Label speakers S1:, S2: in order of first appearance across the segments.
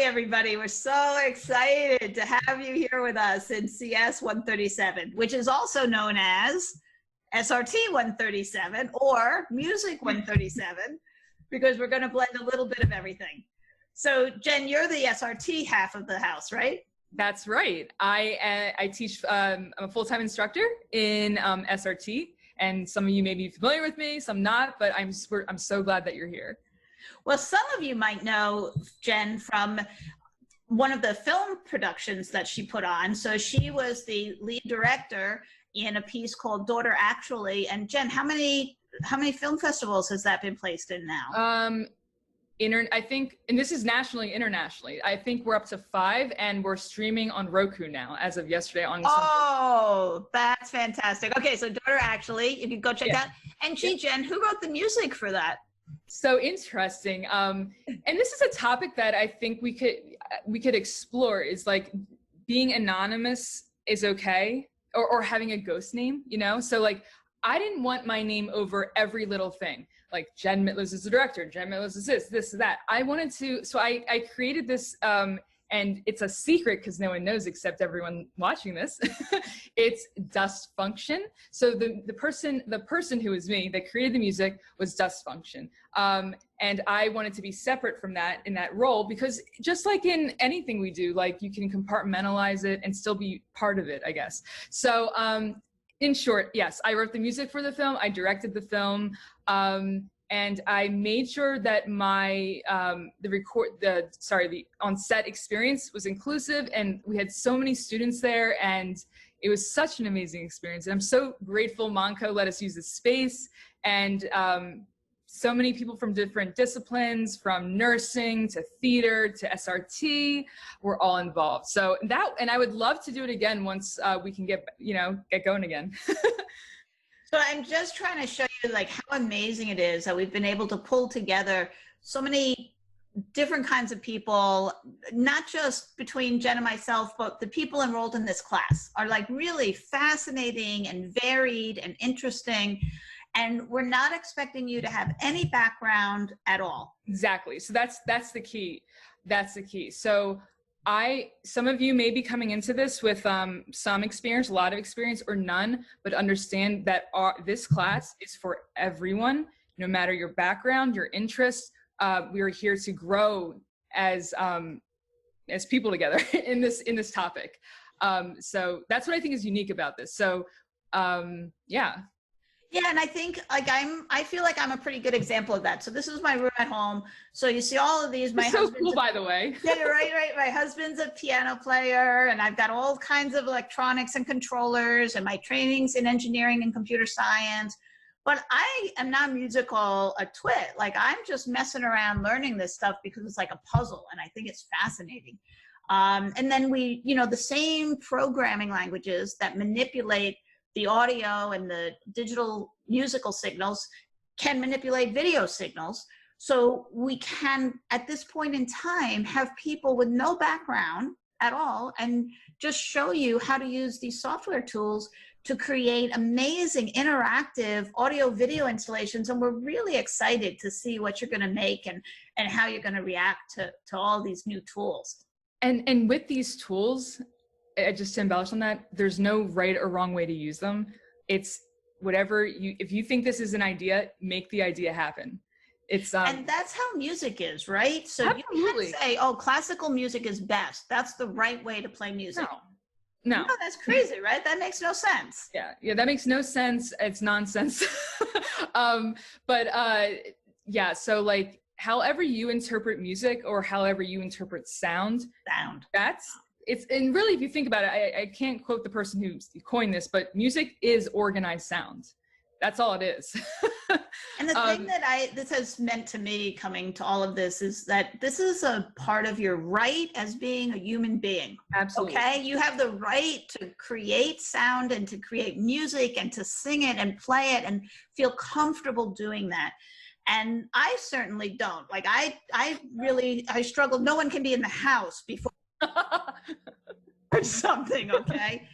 S1: everybody. We're so excited to have you here with us in CS 137, which is also known as SRT 137 or Music 137, because we're going to blend a little bit of everything. So, Jen, you're the SRT half of the house, right?
S2: That's right. I teach, I'm a full-time instructor in SRT, and some of you may be familiar with me, some not, but I'm so glad that you're here.
S1: Well, some of you might know Jen from one of the film productions that she put on. So she was the lead director in a piece called Daughter Actually. And Jen, how many film festivals has that been placed in now?
S2: I think, and this is nationally, internationally, I think we're up to 5, and we're streaming on Roku now as of yesterday on
S1: Oh, that's fantastic. Okay, so Daughter Actually, if you go check that. And Jen, who wrote the music for that?
S2: So interesting. And this is a topic that I think we could explore, is like being anonymous is okay, or having a ghost name, you know? So like, I didn't want my name over every little thing. Like Jen Mitlows is the director, Jen Mitlows is this, that. I wanted to, so I created this, and it's a secret because no one knows except everyone watching this. It's Dust Function. So the person who was me that created the music was Dust Function. And I wanted to be separate from that in that role, because just like in anything we do, like you can compartmentalize it and still be part of it, I guess. So in short, yes, I wrote the music for the film, I directed the film, and I made sure that my the on-set experience was inclusive, and we had so many students there, and it was such an amazing experience. And I'm so grateful Monco let us use this space, and so many people from different disciplines, from nursing to theater to SRT, were all involved. So that, and I would love to do it again once we can get going again.
S1: So I'm just trying to show you like how amazing it is that we've been able to pull together so many different kinds of people, not just between Jen and myself, but the people enrolled in this class are like really fascinating and varied and interesting. And we're not expecting you to have any background at all.
S2: Exactly. So that's the key. That's the key. So some of you may be coming into this with some experience, a lot of experience, or none, but understand that this class is for everyone, no matter your background, your interests. We are here to grow as people together in this topic. So that's what I think is unique about this. So yeah.
S1: Yeah, and I think like I feel like I'm a pretty good example of that. So this is my room at home. So you see all of these. My
S2: husband's so cool, by the way.
S1: Yeah, you're right. My husband's a piano player, and I've got all kinds of electronics and controllers, and my training's in engineering and computer science. But I am not musical a twit. Like I'm just messing around learning this stuff because it's like a puzzle, and I think it's fascinating. And then we, the same programming languages that manipulate the audio and the digital musical signals can manipulate video signals. So we can, at this point in time, have people with no background at all and just show you how to use these software tools to create amazing interactive audio video installations. And we're really excited to see what you're gonna make and how you're gonna react to all these new tools.
S2: And with these tools, just to embellish on that, there's no right or wrong way to use them. It's whatever if you think this is an idea, make the idea happen. It's
S1: and that's how music is, right? So
S2: absolutely.
S1: You can't say, oh, classical music is best. That's the right way to play music.
S2: No,
S1: that's crazy, right? That makes no sense.
S2: Yeah, that makes no sense. It's nonsense. Yeah, so like however you interpret music or however you interpret sound, and really, if you think about it, I can't quote the person who coined this, but music is organized sound. That's all it is.
S1: And the thing that this has meant to me coming to all of this is that this is a part of your right as being a human being.
S2: Absolutely.
S1: Okay? You have the right to create sound and to create music and to sing it and play it and feel comfortable doing that. And I certainly don't. Like I struggle. No one can be in the house before or something, okay?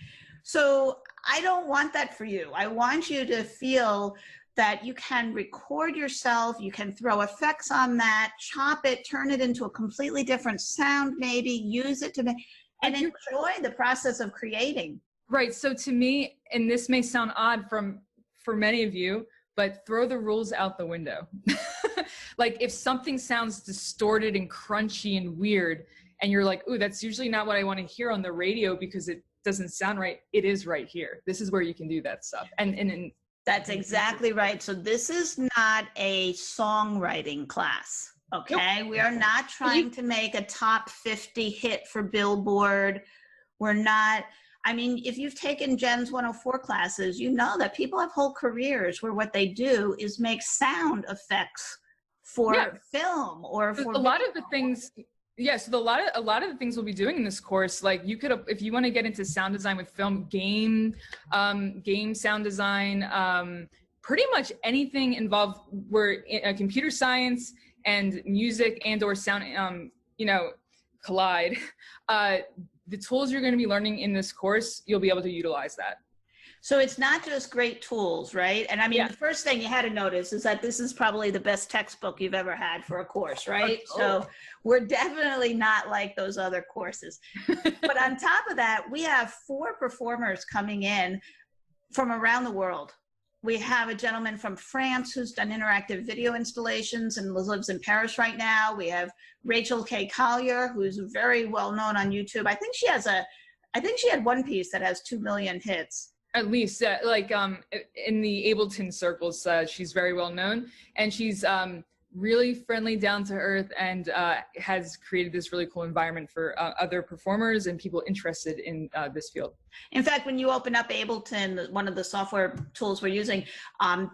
S1: So I don't want that for you. I want you to feel that you can record yourself, you can throw effects on that, chop it, turn it into a completely different sound, maybe use it to make, and enjoy the process of creating.
S2: Right. So to me, and this may sound odd for many of you, but throw the rules out the window. Like if something sounds distorted and crunchy and weird, and you're like, ooh, that's usually not what I want to hear on the radio because it doesn't sound right. It is right here. This is where you can do that stuff. And
S1: that's exactly right. So this is not a songwriting class. Okay. Nope. We are not trying to make a top 50 hit for Billboard. We're not, I mean, if you've taken Jen's 104 classes, you know that people have whole careers where what they do is make sound effects for film or for
S2: a lot of the things. Yes, so a lot of the things we'll be doing in this course, like you could, if you want to get into sound design with film, game sound design, pretty much anything involved where computer science and music and or sound, collide. The tools you're going to be learning in this course, you'll be able to utilize that.
S1: So it's not just great tools, right? And I mean, the first thing you had to notice is that this is probably the best textbook you've ever had for a course, right? Oh. So we're definitely not like those other courses. But on top of that, we have 4 performers coming in from around the world. We have a gentleman from France who's done interactive video installations and lives in Paris right now. We have Rachel K. Collier, who's very well known on YouTube. I think she had one piece that has 2 million hits.
S2: At least, in the Ableton circles, she's very well known, and she's really friendly, down to earth, and has created this really cool environment for other performers and people interested in this field.
S1: In fact, when you open up Ableton, one of the software tools we're using,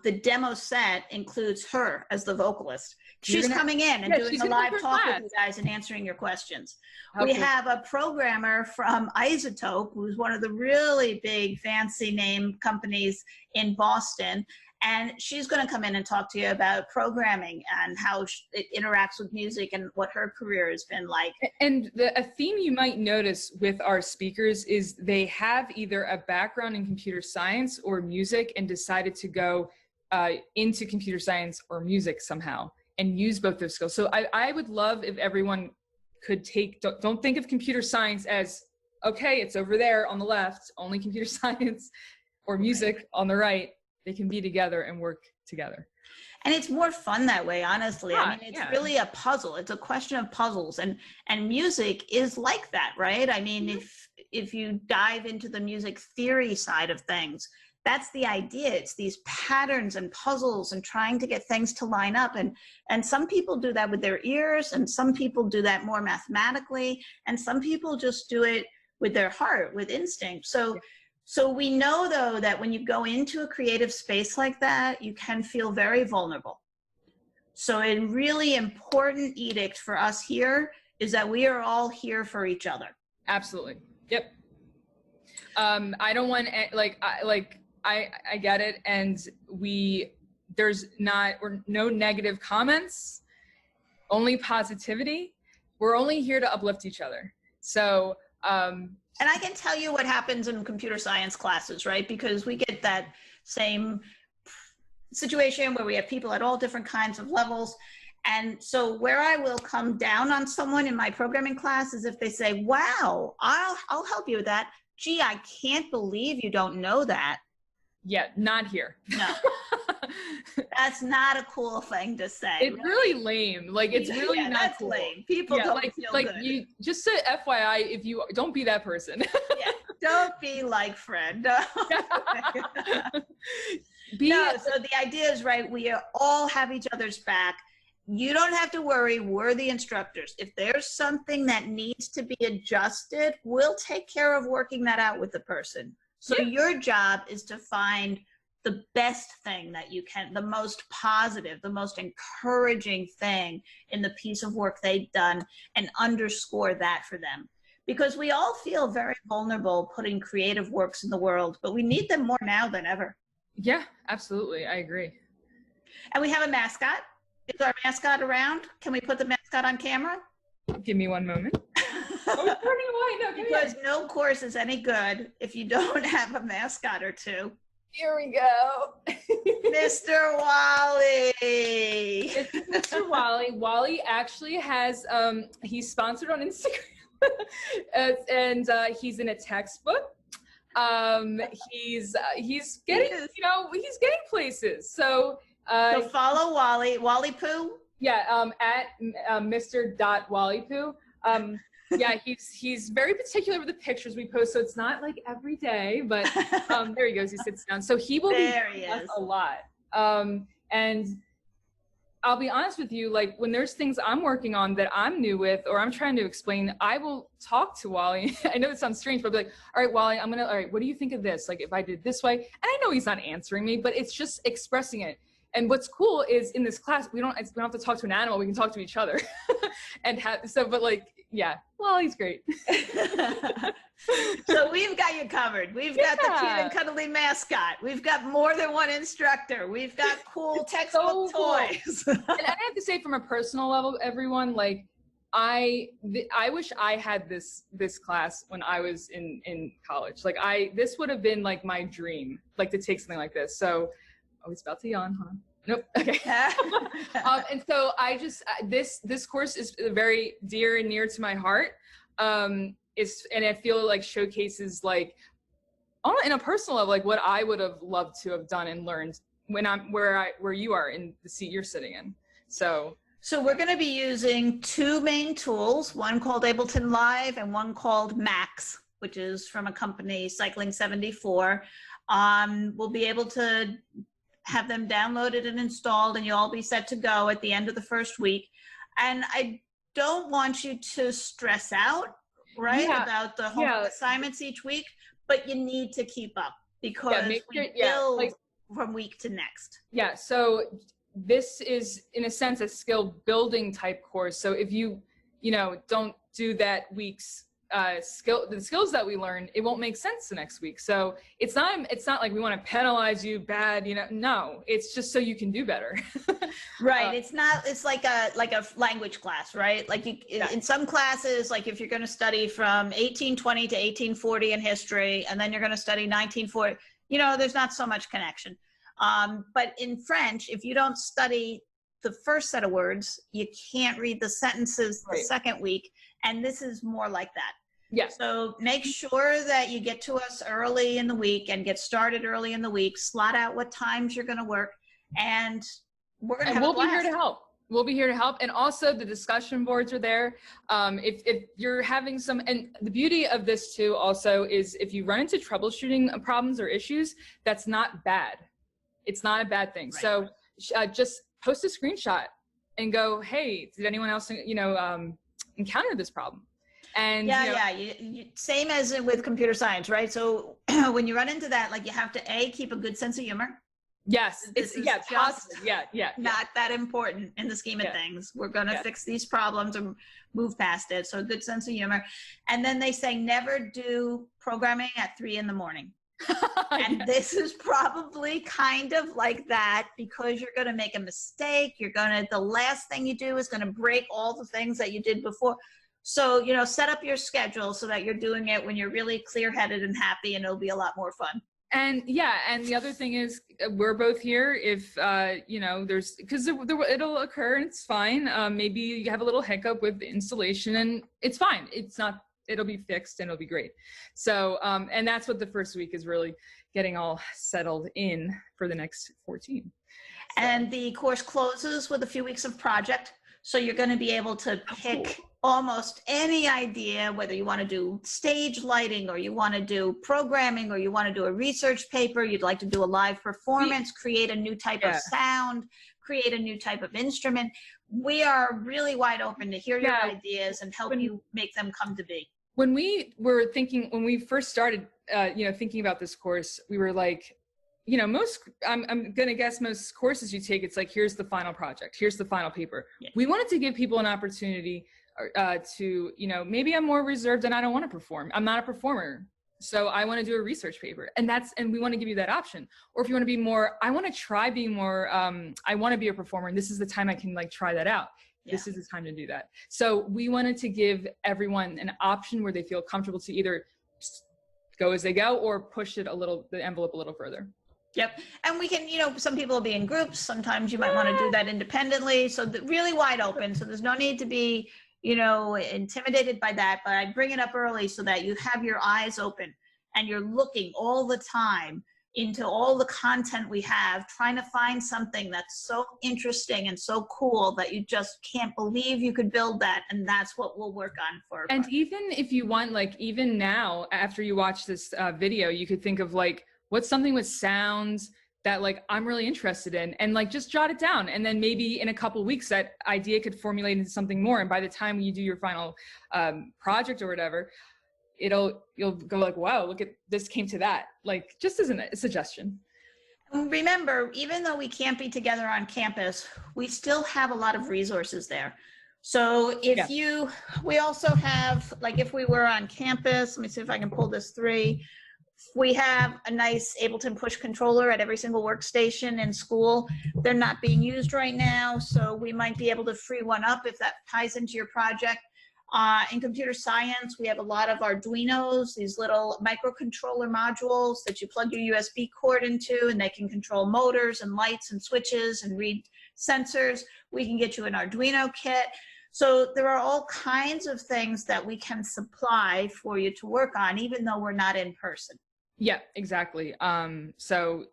S1: the demo set includes her as the vocalist. She's coming in and doing a live talk with you guys and answering your questions. Okay. We have a programmer from iZotope, who's one of the really big fancy name companies in Boston. And she's going to come in and talk to you about programming and how it interacts with music and what her career has been like.
S2: And a theme you might notice with our speakers is they have either a background in computer science or music and decided to go into computer science or music somehow and use both those skills. So I would love if everyone could don't think of computer science as, okay, it's over there on the left, only computer science, or music on the right. They can be together and work together.
S1: And it's more fun that way, honestly. I mean, it's really a puzzle. It's a question of puzzles, and music is like that, right? I mean, if you dive into the music theory side of things, that's the idea. It's these patterns and puzzles and trying to get things to line up. And some people do that with their ears, and some people do that more mathematically, and some people just do it with their heart, with instinct. So we know, though, that when you go into a creative space like that, you can feel very vulnerable. So a really important edict for us here is that we are all here for each other.
S2: Absolutely. Yep. I don't want, I get it. And there's no negative comments, only positivity. We're only here to uplift each other. So,
S1: and I can tell you what happens in computer science classes, right? Because we get that same situation where we have people at all different kinds of levels. And so where I will come down on someone in my programming class is if they say, wow, I'll help you with that. Gee, I can't believe you don't know that.
S2: Yeah, not here.
S1: No. That's not a cool thing to say.
S2: It's really lame. Like, it's really not
S1: that's
S2: cool.
S1: Lame. People don't feel good.
S2: You just say FYI, if you don't be that person.
S1: Yeah, don't be like Fred. No. So the idea is, right, we all have each other's back. You don't have to worry. We're the instructors. If there's something that needs to be adjusted, we'll take care of working that out with the person. So your job is to find the best thing that you can, the most positive, the most encouraging thing in the piece of work they've done, and underscore that for them. Because we all feel very vulnerable putting creative works in the world, but we need them more now than ever.
S2: Yeah, absolutely. I agree.
S1: And we have a mascot. Is our mascot around? Can we put the mascot on camera?
S2: Give me one moment. Oh, turning away. No,
S1: because no course is any good if you don't have a mascot or two.
S2: Here we go.
S1: Mr. Wally.
S2: It's Mr. Wally. Wally actually has, he's sponsored on Instagram and he's in a textbook. He's getting, you know, he's getting places. So
S1: follow Wally. Wally Poo?
S2: Yeah, at Mr. Wallypoo. Yeah, he's very particular with the pictures we post, so it's not like every day, but there he goes, he sits down. So he will be with us a lot. And I'll be honest with you, like when there's things I'm working on that I'm new with or I'm trying to explain, I will talk to Wally. I know it sounds strange, but I'll be like, all right, Wally, all right, what do you think of this? Like if I did this way, and I know he's not answering me, but it's just expressing it. And what's cool is in this class, we don't have to talk to an animal, we can talk to each other. But like, yeah, well, he's great.
S1: So we've got you covered. We've got the cute and cuddly mascot. We've got more than one instructor. We've got cool textbook toys.
S2: And I have to say from a personal level, everyone, like, I wish I had this class when I was in college. Like this would have been like my dream, like to take something like this. So, oh, it's about to yawn, huh? Nope. Okay. And so this course is very dear and near to my heart. And I feel like showcases like in a personal level, like what I would have loved to have done and learned when I'm where you are in the seat you're sitting in. So
S1: we're going to be using two main tools, one called Ableton Live and one called Max, which is from a company, Cycling 74. We'll be able to have them downloaded and installed, and you'll all be set to go at the end of the first week. And I don't want you to stress out, right, about the homework assignments each week, but you need to keep up because we build from week to next. Yeah,
S2: so this is, in a sense, a skill building type course. So if you don't do that week's the skills that we learn, it won't make sense the next week. So it's not like we want to penalize you bad, no, it's just so you can do better.
S1: Right. It's like a language class, right? Like in some classes, like if you're going to study from 1820 to 1840 in history, and then you're going to study 1940, there's not so much connection. But in French, if you don't study the first set of words, you can't read the sentences the second week. And this is more like that.
S2: Yeah.
S1: So make sure that you get to us early in the week and get started early in the week. Slot out what times you're going to work, and we're going to have a blast.
S2: We'll be here to help. We'll be here to help. And also the discussion boards are there. If you're having and the beauty of this too also is if you run into troubleshooting problems or issues, that's not bad. It's not a bad thing. Right. So just post a screenshot and go, hey, did anyone else, encounter this problem? And
S1: same as with computer science, right? So when you run into that, like you have to keep a good sense of humor.
S2: Yes, positive.
S1: Not that important in the scheme of things. We're going to fix these problems and move past it. So a good sense of humor. And then they say never do programming at 3 a.m. And this is probably kind of like that, because you're going to make a mistake. The last thing you do is going to break all the things that you did before. So, set up your schedule so that you're doing it when you're really clear-headed and happy, and it'll be a lot more fun.
S2: And and the other thing is we're both here if, because it'll occur and it's fine. Maybe you have a little hiccup with the installation and it's fine. It'll be fixed and it'll be great. So, and that's what the first week is really getting all settled in for the next 14. So.
S1: And the course closes with a few weeks of project. So you're going to be able to pick almost any idea, whether you want to do stage lighting or you want to do programming or you want to do a research paper, you'd like to do a live performance, create a new type of sound, create a new type of instrument. We are really wide open to hear your ideas and help you make them come to be.
S2: When we first started, thinking about this course, we were like, I'm going to guess most courses you take, it's like, here's the final project, here's the final paper. Yeah. We wanted to give people an opportunity to, maybe I'm more reserved and I don't want to perform. I'm not a performer. So I want to do a research paper, and we want to give you that option. Or if you want to be more, I want to try being more, I want to be a performer, and this is the time I can try that out. Yeah. This is the time to do that. So we wanted to give everyone an option where they feel comfortable to either go as they go or push the envelope a little further.
S1: Yep. And we can, some people will be in groups. Sometimes you might want to do that independently. So really wide open. So there's no need to be, intimidated by that. But I bring it up early so that you have your eyes open and you're looking all the time into all the content we have, trying to find something that's so interesting and so cool that you just can't believe you could build that. And that's what we'll work on for.
S2: And even if you want, like, even now, after you watch this video, you could think of like, what's something with sounds that like I'm really interested in, and like just jot it down. And then maybe in a couple of weeks that idea could formulate into something more. And by the time you do your final project or whatever, you'll go like, wow, look at this, came to that. Like, just as a suggestion.
S1: Remember, even though we can't be together on campus, we still have a lot of resources there. So we also have, like, if we were on campus, let me see if I can pull this through. We have a nice Ableton push controller at every single workstation in school. They're not being used right now, so we might be able to free one up if that ties into your project. In computer science, we have a lot of Arduinos, these little microcontroller modules that you plug your USB cord into, and they can control motors and lights and switches and read sensors. We can get you an Arduino kit. So there are all kinds of things that we can supply for you to work on, even though we're not in person.
S2: Yeah, exactly. So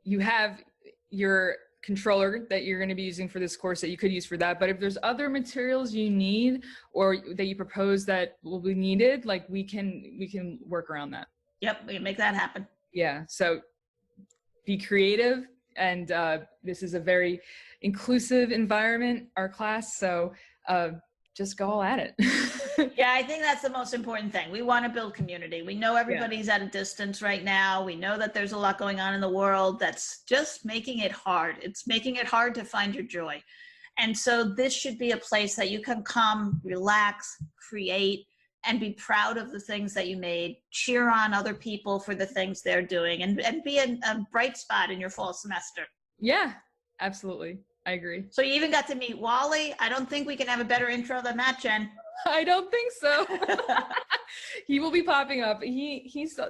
S2: you have your controller that you're going to be using for this course that you could use for that. But if there's other materials you need or that you propose that will be needed, like we can work around that.
S1: Yep, we can make that happen.
S2: Yeah. So be creative. And this is a very inclusive environment, our class. So just go all at it.
S1: Yeah, I think that's the most important thing. We want to build community. We know everybody's at a distance right now. We know that there's a lot going on in the world that's just making it hard. It's making it hard to find your joy. And so this should be a place that you can come, relax, create, and be proud of the things that you made, cheer on other people for the things they're doing, and be a bright spot in your fall semester.
S2: Yeah, absolutely. I agree.
S1: So you even got to meet Wally. I don't think we can have a better intro than that, Jen.
S2: I don't think so. He will be popping up. He's a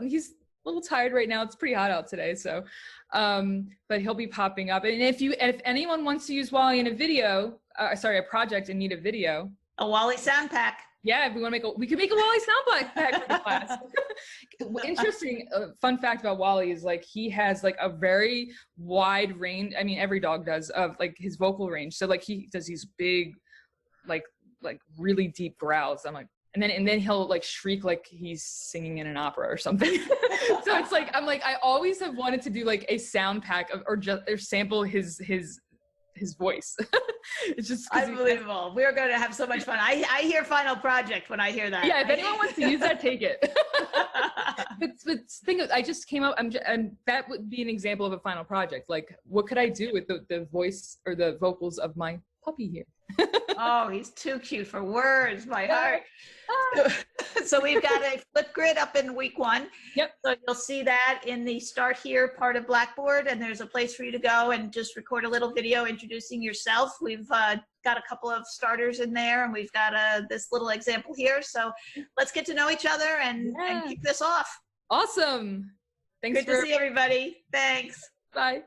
S2: little tired right now. It's pretty hot out today, so but he'll be popping up. And if anyone wants to use Wally in a video, a project and need a video,
S1: a Wally sound pack.
S2: Yeah, if we want to we could make a Wally sound pack for the class. Interesting fun fact about Wally is like he has like a very wide range. I mean, every dog does, of like his vocal range. So like he does these big, like really deep growls. I'm like, and then he'll like shriek like he's singing in an opera or something. So it's like I always have wanted to do like a sound pack or sample his voice. It's just
S1: unbelievable. We're going to have so much fun. I hear final project when I hear that.
S2: Yeah, if anyone wants to use that, take it. but think of, I just came up, and that would be an example of a final project. Like, what could I do with the voice or the vocals of my puppy here?
S1: Oh, he's too cute for words, my heart. So we've got a Flipgrid up in week 1.
S2: Yep.
S1: So you'll see that in the Start Here part of Blackboard, and there's a place for you to go and just record a little video introducing yourself. We've got a couple of starters in there, and we've got this little example here. So let's get to know each other and kick this off.
S2: Awesome. Thanks.
S1: Good to see everybody. Thanks.
S2: Bye.